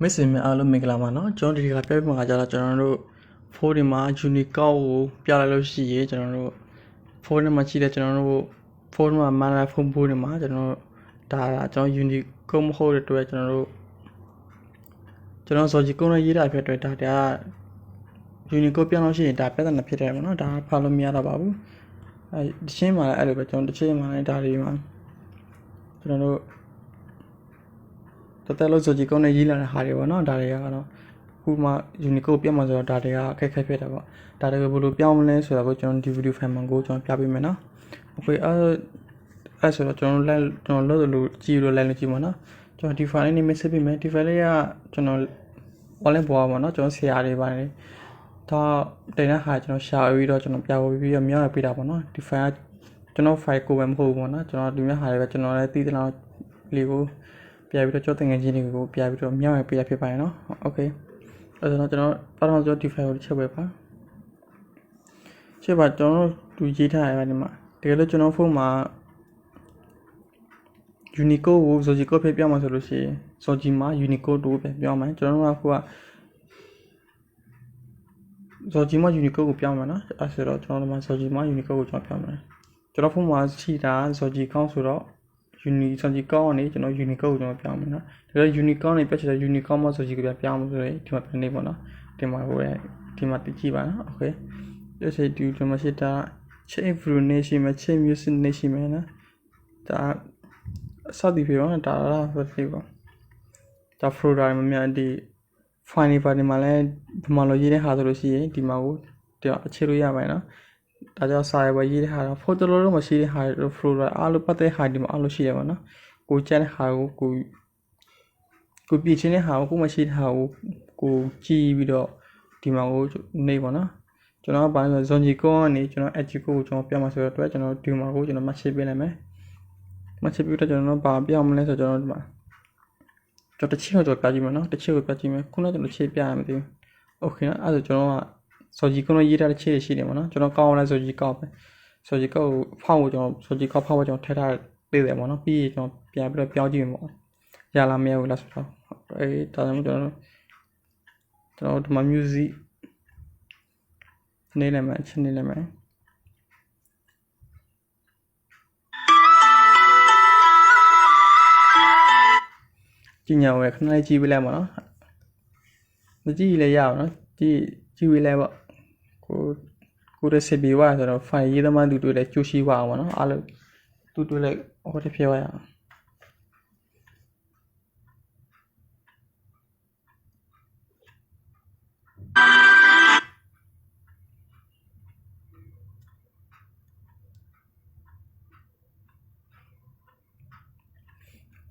Message များအားလုံးမင်္ဂလာပါနော်ကျွန်တော်ဒီကပြောပြမှာကြတော့ကျွန်တော်တို့ phone တွေမှာ Unicode ကိုပြလိုက်လို့ရှိရင်ကျွန်တော်တို့ phone ထဲမှာရှိတဲ့ကျွန်တော်တို့ phone မှာ mana phone တွေမှာကျွန်တော်ဒါကျွန်တော် Unicode မဟုတ်တဲ့အတွက်ကျွန်တော်စော်ကြီးကုန်းနဲ့ရေးတာဖြစ်တဲ့အတွက်ဒါ Unicode ပြလို့ရှိရင်ဒါပြဿနာဖြစ်တယ်ပေါ့နော်ဒါဖာလို့မရတော့ပါဘူးဒီချင်းမှာလည်းအဲ့လိုပဲကျွန်တော်တစ်ချိန်မှာလည်းဒါတွေမှာကျွန်တော်တို့တော်တော်လို့ဆိုကြည့်ကောင်းနေရေးလာတဲ့ဟာတွေပေါ့နော်ဒါတွေကတော့ခုမှ Unicode ပြတ်မှာဆိုတော့ဒါတွေကအခက်အခဲဖြစ်တာပေါ့ဒါတွေကဘယ်လိုပြောင်းမလဲဆိုတော့ကျွန်တော်ဒီ video file မှာကိုကျွန်တော်ပြပေးမယ်နော် okay အဲ့ဆိုတော့ကျွန်တော်လို့ကြည့်လို့လိုက်လို့ကြည့်ပါနော်ကျွန်တော်ဒီ file လေးနေ message ပေးမယ်ဒီ file လေးကကျွန်တော် online ပေါ်ပါနော်ကျွန်တော်ဆရာတွေပါတယ်ဒါတင်တဲ့ဟာကျွန်တော်ရှာပြီးတော့ကျွန်တော်ပြဖို့ပြီးတော့မြောက်ရပေးတာပေါ့နော်ဒီ file ကကျွန်တော် file ကိုပဲမဟုတ်ဘူးပေါ့နော်ကျွန်တော်ဒီမြတ်ဟာတွေပဲကျွန်တော်လည်းသိတဲ့လောက်လေးကိုပြပြီးတော့ကြောက်တဲ့ငယ်ချင်းတွေကိုပြပြီးတော့မြောက်ရပေးရဖြစ်ပါတယ်နော်โอเคအဲ့တော့ကျွန်တော်ပထမဆုံးဒီ file ကိုချက်ပဲပါချက်ပါကျွန်တော်သူရေးထားရပါတယ်ဒီမှာတကယ်လို့ကျွန်တော်ဖုန်းမှာ Unicode ကို Zawgyi ကိုပြမှာဆိုလို့ရှိရင် Zawgyi မှာ Unicode ကိုပဲပြောမှာကျွန်တော်တို့ကခုက Zawgyi မှာ Unicode ကိုပြောမှာနော်အဲ့ဆိုတော့ကျွန်တော်တို့မှာ Zawgyi မှာ Unicode ကိုကျွန်တော်ပြောမှာကျွန်တော်ဖုန်းမှာရှိတာ Zawgyi ကောင်းဆိုတော့Zawgyi ကောင်းကနေကျွန်တော် Unicode ကိုကျွန်တော်ပြောမှာနော်ဒါတော့ Unicode နဲ့ပြချင်တဲ့ Unicode မှာ Zawgyi ကိုပြောမှာဆိုရင်ဒီမှာပြန်နေပေါ့နော်ဒီမှာဟိုဒီမှာကြည့်ပါနော် okay အဲ့ဆိုဒီမှာရှိတာ change information မှာ change music နေရှိမယ်နော်ဒါစသည်ဖြစ်တော့ဒါလားဆိုပြီးပေါ့ဒါ folder မှာမြန်ဒီ file တွေပါတယ်မှာလည်းဒီမှာလိုရေးတဲ့ဟာဆိုလို့ရှိရင်ဒီမှာကိုအခြေလို့ရပါတယ်နော်ဒါကြောင့်စာရွက်ရေးတဲ့ဟာတော့ folder တော့မရှိတဲ့ဟာတွေ folder အားလုံးပတ်သက်ဟာဒီမှာအားလုံးရှိတယ်ပေါ့နော်ကိုကျန်တဲ့ဟာကိုပြည့်ချင်းတဲ့ဟာကိုမရှိတဲ့ဟာကိုကြည့်ပြီးတော့ဒီမှာကိုနေပေါ့နော်ကျွန်တော်ကဘာလဲဆို Zawgyi ကနေကျွန်တော် edge ကိုကျွန်တော်ပြမှာဆိုတော့ကျွန်တော်ဒီမှာကိုကျွန်တော်မှတ်ရှင်းပေးလိုက်မယ်မှတ်ရှင်းပြီးတော့ကျွန်တော်ဘာပြောင်းမလဲဆိုတော့ကျွန်တော်ဒီမှာကျွန်တော်တစ်ချက်တော့ပြကြည့်မယ်နော်တစ်ချက်ကိုပြကြည့်မယ်ခုနကကျွန်တော်ချက်ပြရမသိဘူးโอเคနော်အဲ့ဒါကျွန်တော်က Zawgyi ကိုရေးထားတဲ့ချက်ရှိတယ်ပေါ့နော်ကျွန်တော်ကောင်းလဲ Zawgyi ကောက်ပဲ Zawgyi ကောက်ကိုဖောက်ဖို့ကျွန်တော် Zawgyi ကောက်ဖောက်ဖို့ကျွန်တော်ထည့်ထားပေးတယ်ပေါ့နော်ပြီးရင်ကျွန်တော်ပြန်ပြီးတော့ပြောင်းကြည့်မယ်ပေါ့ရလားမရဘူးလားဆိုတော့ဒါကြောင့်ကျွန်တော်ဒီမှာ music နေလိုက်မယ်ချက်နေလိုက်မယ်ကြည့်ညာဝယ်ခဏလေးကြည့်ပေးလိုက်ပါနော်မကြည့်လည်းရအောင်နော်ကြည့်ပေးလိုက်ပေါ့ကိုရစီဘီဝါဆိုတော့ file ရေးသမားသူတွေ့လဲကျိုးရှိပါအောင်ပေါ့နော်အားလုံးသူတွေ့လဲဟောတစ်ဖြောရအောင်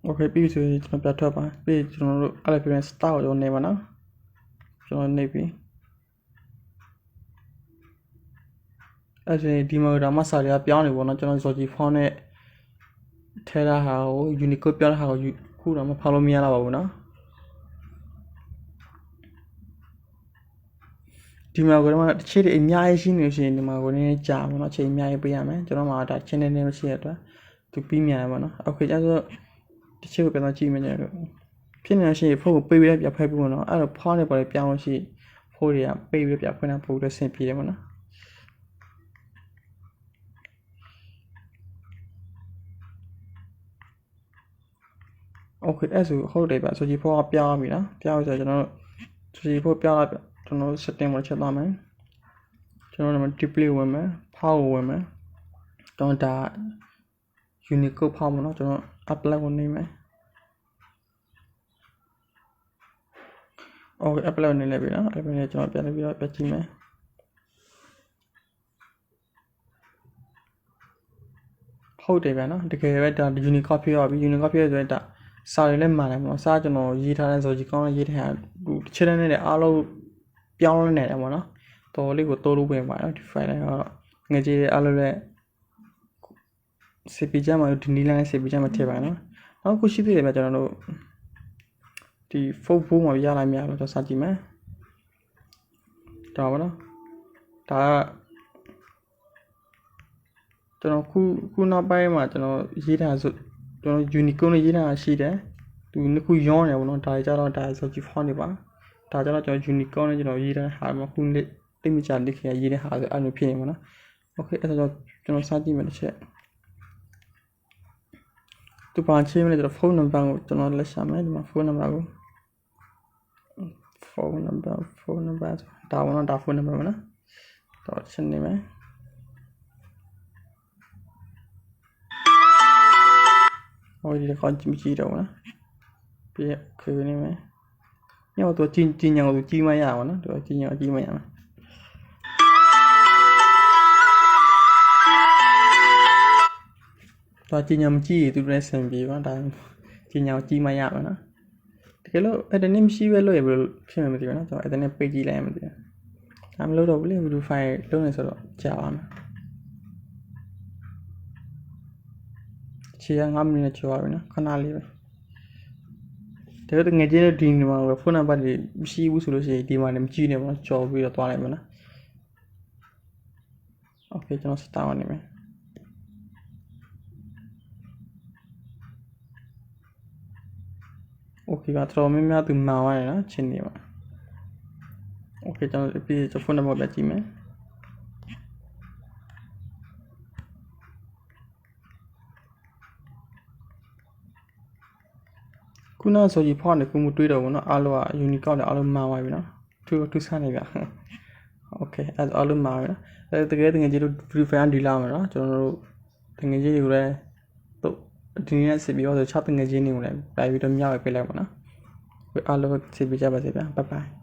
โอเคပြီးဆိုရင်ကျွန်တော်ပြထွက်ပါပြီးကျွန်တော်တို့အဲ့လိုပြန် start ကိုကျွန်တော်နေပါနော်ကျွန်တော်နေပြီအဲ့ဆိုရင်ဒီမှာဒါမှစာတွေကပြောင်းနေပေါ့နော်ကျွန်တော် Zawgyi font နဲ့ထဲထားတာကို Unicode ပြောင်းထားတာကိုခုတော့မဖောက်လို့မရတော့ပါဘူးနော်ဒီမှာကတော့တစ်ချက်တွေအများကြီးရှိနေလို့ရှိရင်ဒီမှာကိုနည်းနည်းကြာပါတော့အချိန်အများကြီးပေးရမယ်ကျွန်တော်မှာဒါ channel နဲ့မရှိရတဲ့အတွက်သူပြီးမြန်ပါနော်โอเคကျတော့တစ်ချက်ကိုပြန်တော့ကြည့်မယ်ကျွန်တော်ဖြစ်နေရှိရင်ဖုန်းကိုပေးပြီးပြဖိုက်ပြီးပေါ့နော်အဲ့တော့ဖောင်းနေပါလေပြောင်းလို့ရှိဖုန်းတွေကပေးပြီးပြဖွင့်တာပို့လို့ဆင်ပြေတယ်ပေါ့နော်โอเคအဲ့ဆိုဟုတ်တယ်ဗျဆိုကြည့်ဖုန်းကပြောင်းပြီနော်ပြောင်းဆိုကျွန်တော်ဆိုကြည့်ဖုန်းပြောင်းလာကျွန်တော် setting မှာချက်သွားမယ်ကျွန်တော် display ဝင်မယ်ဖောက်ဝင်မယ်ကျွန်တော်ဒါ Unicode ဖောက်မှာနော်ကျွန်တော် apply ဝင်နေမယ်โอเค apply ဝင်နေလိုက်ပြီနော်အဲ့ဒါနဲ့ကျွန်တော်ပြန်ပြီးတော့ပြကြည့်မယ်ဟုတ်တယ်ဗျာနော်တကယ်ပဲဒါ Unicode ဖြစ်ရပြီ Unicode ဖြစ်ရဆိုရင်ဒါစာတွေလည်းမှန်တယ်ပေါ့နော်စာကျွန်တော်ရေးထားတဲ့ Zawgyi ကောင်းရေးထားတစ်ချက်နဲ့အားလုံးပြောင်းလဲနေတယ်ပေါ့နော်တော်လေးကိုတိုးလို့ဝင်ပါနော်ဒီ file ကတော့ငယ်ကြီးအားလုံးလည်း CP ကြမှာဒီနီလိုင်း CP ကြမှာထည့်ပါနော်နောက်ခုရှိသေးတယ်ဗျကျွန်တော်တို့ဒီ phone ဘုံမှာရလာမြတော့ကျွန်တော်စကြည့်မယ်ဒါပါနော်ဒါကျွန်တော်ခုနောက်ပိုင်းမှာကျွန်တော်ရေးထားဆိုကျွန်တော် Unicode နဲ့ရေးထားရှိတယ် သူနှစ်ခုရောနေပါတော့ဒါကြတော့ဒါဆိုကြည့်ဖောင်းနေပါဒါကြတော့ကျွန်တော် Unicode နဲ့ကျွန်တော်ရေးတဲ့ဟာမှာခုနှစ်တိတ်မကြလိခင်ရေးတဲ့ဟာဆိုအဲ့လိုဖြစ်နေမှာနော် Okay အဲ့တော့ကျွန်တော်စကြည့်မယ်တစ်ချက်သူပါချင်မယ်ကျွန်တော် phone number ကိုကျွန်တော်လက်ရှာမယ်ဒီမှာ phone number ကို phone number ဒါဝင်တော့ဒါ phone number မနော်တော့ရှင်းနေမယ်ဟိုဒီကောင်းကြည့်ကြည့်တော့နော်ပြည့်ခွေနေမယ်ညတော့ကြီးညာကိုကြီးမရအောင်နော်သူကြီးညာကြီးမရမှာတော့ကြီးညာမကြည့်သူလည်းဆင်ပြေပါဒါကြီးညာကြီးမရမှာနော်တကယ်လို့အဲ့ဒါနဲ့မရှိပဲလို့ရဘယ်လိုဖြစ်မှမသိဘူးနော်ကျွန်တော်အဲ့ဒါနဲ့ပိတ်ကြည့်လိုက်ရမှာမသိဘူးဒါမလို့တော့ဘူးလေ video file လုံးနေဆိုတော့ကြာပါမယ်ချီရ9မိနစ်ကျော်ပါပြီနော်ခဏလေးပဲဒါတော့ငယ်ချင်းဒီနေမှာဖုန်းနံပါတ်တွေမရှိဘူးဆိုလို့ရှိရင်ဒီမှာလည်းမကြည့်နေပါဘူးကြော်ပြီးတော့သွားလိုက်မယ်နော် Okay ကျွန်တော်စတားနေမယ်Okay ပါတော့များများသူမှားရတယ်နော်ချင်းနေပါ Okay ကျွန်တော်ပြီးဖုန်းနံပါတ်ပဲကြည့်မယ်ခုနဆိုကြီးဖောင်းနေခုမတွေးတော့ဘူးเนาะအားလုံးက Unicode နဲ့အားလုံးမှားသွားပြီเนาะသူစနေပြ Okay အဲ့အားလုံးမှားပြီเนาะအဲ့တကယ်တကယ်ကြီးတို့ verify ဒီလာမှာเนาะကျွန်တော်တို့တကယ်ကြီးတွေကိုလည်းတော့ဒီနေ့စစ်ပြီးတော့6တကယ်ကြီးတွေကိုလည်း live ပြီးတော့မြောက်ပေးလိုက်ပါเนาะအားလုံးစစ်ပြီးကြပါစေဗျာ bye bye